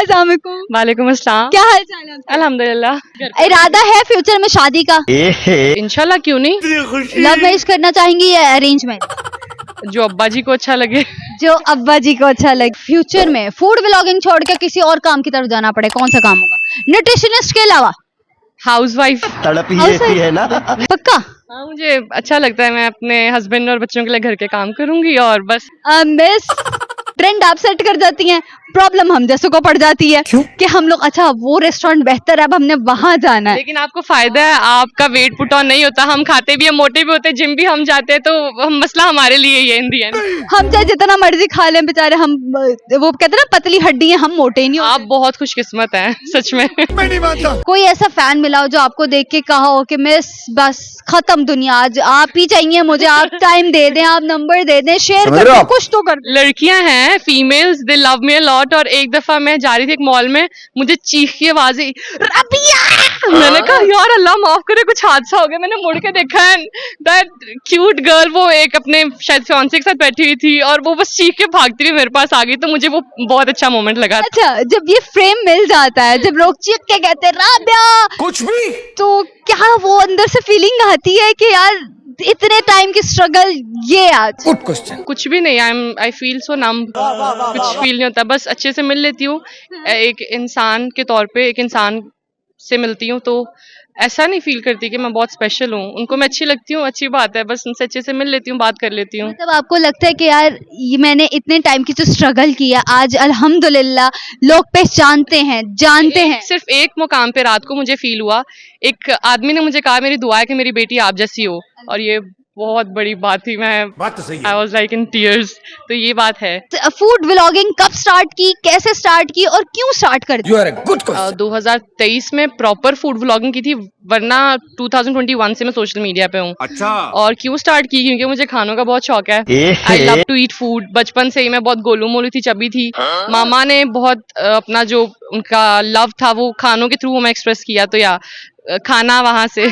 अस्सलाम वालेकुम। वालेकुम अस्सलाम। क्या हाल चाल है? अल्हम्दुलिल्लाह। इरादा है फ्यूचर में शादी का? इंशाल्लाह, क्यों नहीं। लव मैरिज करना चाहेंगी या अरेंज मैरिज? जो अब्बा जी को अच्छा लगे। जो अब्बा जी को अच्छा लगे। फ्यूचर में फूड व्लॉगिंग छोड़ के किसी और काम की तरफ जाना पड़े, कौन सा काम होगा न्यूट्रिशनिस्ट के अलावा? हाउसवाइफ। तड़प ही ऐसी है ना। पक्का? हाँ, मुझे अच्छा लगता है। मैं अपने हस्बैंड और बच्चों के लिए घर के काम करूंगी और बस। मिस ट्रेंड आप सेट कर जाती हैं, प्रॉब्लम हम जैसों को पड़ जाती है कि हम लोग अच्छा वो रेस्टोरेंट बेहतर है, अब हमने वहां जाना है। लेकिन आपको फायदा है, आपका वेट पुट ऑन नहीं होता। हम खाते भी हैं, मोटे भी होते हैं, जिम भी हम जाते हैं, तो हम मसला हमारे लिए ही है इन दी एंड। हम चाहे जितना मर्जी खा लें बेचारे, हम वो कहते हैं ना पतली हड्डी है, हम मोटे ही नहीं होते। आप बहुत खुशकिस्मत हैं सच में। कोई ऐसा फैन मिला हो जो आपको देख के कहा हो कि मिस बस खत्म दुनिया, आज आप ही चाहिए मुझे, आप टाइम दे दें, आप नंबर दे दें, शेयर कर दें, कुछ तो कर दें। लड़कियां हैं, females, they love me a lot. और एक दफा मैं जा रही थी एक मॉल में, मुझे चीख की आवाज आई, रबिया। मैंने कहा यार अल्लाह माफ करे, कुछ हादसा हो गया। मैंने मुड़ के देखा एंड दैट क्यूट गर्ल, वो एक अपने शायद फियांसे के साथ बैठी हुई थी और वो बस चीख के भागती हुई मेरे पास आ गई। तो मुझे वो बहुत अच्छा मोमेंट लगा। अच्छा, जब ये फ्रेम मिल जाता है, जब लोग चीख के कहते हैं राबिया कुछ भी, तो क्या वो अंदर से फीलिंग आती है कि यार इतने टाइम की स्ट्रगल ये आज? Good question. कुछ भी नहीं, आई फील सो नम। कुछ फील नहीं होता, बस अच्छे से मिल लेती हूँ। एक इंसान के तौर पे एक इंसान से मिलती हूँ तो ऐसा नहीं फील करती कि मैं बहुत स्पेशल हूँ। उनको मैं अच्छी लगती हूँ, अच्छी बात है, बस उनसे अच्छे से मिल लेती हूँ, बात कर लेती हूँ। मतलब आपको लगता है कि यार ये मैंने इतने टाइम की जो स्ट्रगल किया, आज अल्हम्दुलिल्लाह लोग पहचानते हैं, जानते हैं। सिर्फ एक मुकाम पे रात को मुझे फील हुआ, एक आदमी ने मुझे कहा मेरी दुआ है कि मेरी बेटी आप जैसी हो, और ये बहुत बड़ी बात थी। मैं बात तो सही है। I was like in tears. तो ये बात है। फूड व्लॉगिंग कब स्टार्ट की, कैसे स्टार्ट की और क्यों स्टार्ट कर दी? You are a good question. 2023 में प्रॉपर फूड व्लॉगिंग की थी, वरना 2021 से मैं सोशल मीडिया पे हूँ। अच्छा। और क्यों स्टार्ट की, क्योंकि मुझे खानों का बहुत शौक है। I love to eat food. बचपन से ही मैं बहुत गोलू मोलू थी, चबी थी। मामा ने बहुत अपना जो उनका लव था वो खानों के थ्रू हमें एक्सप्रेस किया। तो या खाना वहां से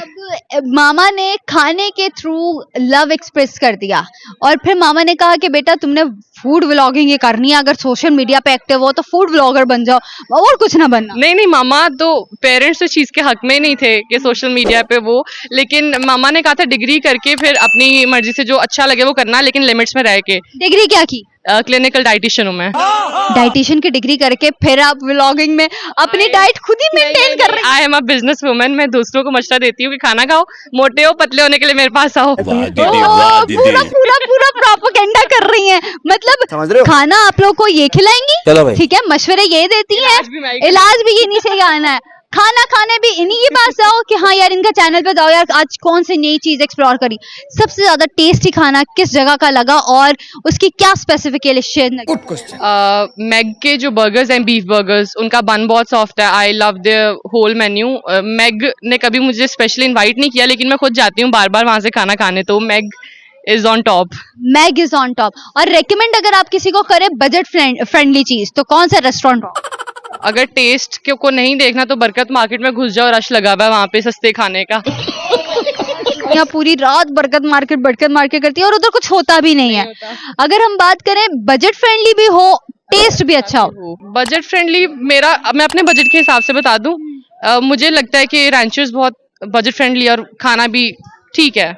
अब मामा ने खाने के थ्रू लव एक्सप्रेस कर दिया और फिर मामा ने कहा कि बेटा तुमने फूड व्लॉगिंग ये करनी है, अगर सोशल मीडिया पे एक्टिव हो तो फूड व्लॉगर बन जाओ और कुछ ना बनना। नहीं, मामा तो पेरेंट्स इस चीज के हक में नहीं थे कि सोशल मीडिया पे वो, लेकिन मामा ने कहा था डिग्री करके फिर अपनी मर्जी से जो अच्छा लगे वो करना, लेकिन लिमिट्स में रह के। डिग्री क्या की? क्लिनिकल डाइटिशियन हूँ मैं। डाइटिशियन की डिग्री करके फिर आप व्लॉगिंग में अपनी डाइट खुद ही मेंटेन कर रहे हैं। I am a business woman. मैं दूसरों को मशवरा देती हूँ कि खाना खाओ, मोटे हो, पतले होने के लिए मेरे पास आओ। पूरा प्रोपेगेंडा कर रही हैं। समझ रहे मतलब हो? खाना आप लोग को ये खिलाएंगी, चलो भाई। ठीक है, मशवरे ये देती हैं, इलाज भी इन्हीं से ही आना है, खाना खाने भी इन्हीं के पास जाओ कि हाँ यार इनका चैनल पे जाओ यार आज कौन सी नई चीज एक्सप्लोर करी, सबसे ज्यादा टेस्टी खाना किस जगह का लगा और उसकी क्या स्पेसिफिकेशन? Good question. मैग के जो बर्गर्स हैं, बीफ बर्गर्स, उनका बन बहुत सॉफ्ट है। I love the whole menu. Mag ने कभी मुझे स्पेशली इनवाइट नहीं किया, लेकिन मैं खुद जाती हूँ बार बार वहां से खाना खाने, तो Mag is on top. Mag is on top. और रेकमेंड अगर आप किसी को करें बजट फ्रेंडली चीज तो कौन सा रेस्टोरेंट हो? अगर टेस्ट को नहीं देखना तो बरकत मार्केट में घुस जाओ, रश लगा हुआ है वहां पे सस्ते खाने का। यहाँ पूरी रात बरकत मार्केट करती है और उधर कुछ होता भी नहीं है। अगर हम बात करें बजट फ्रेंडली भी हो, टेस्ट भी अच्छा हो। बजट फ्रेंडली मैं अपने बजट के हिसाब से बता दूं, मुझे लगता है कि रैंचर्स बहुत बजट फ्रेंडली और खाना भी ठीक है।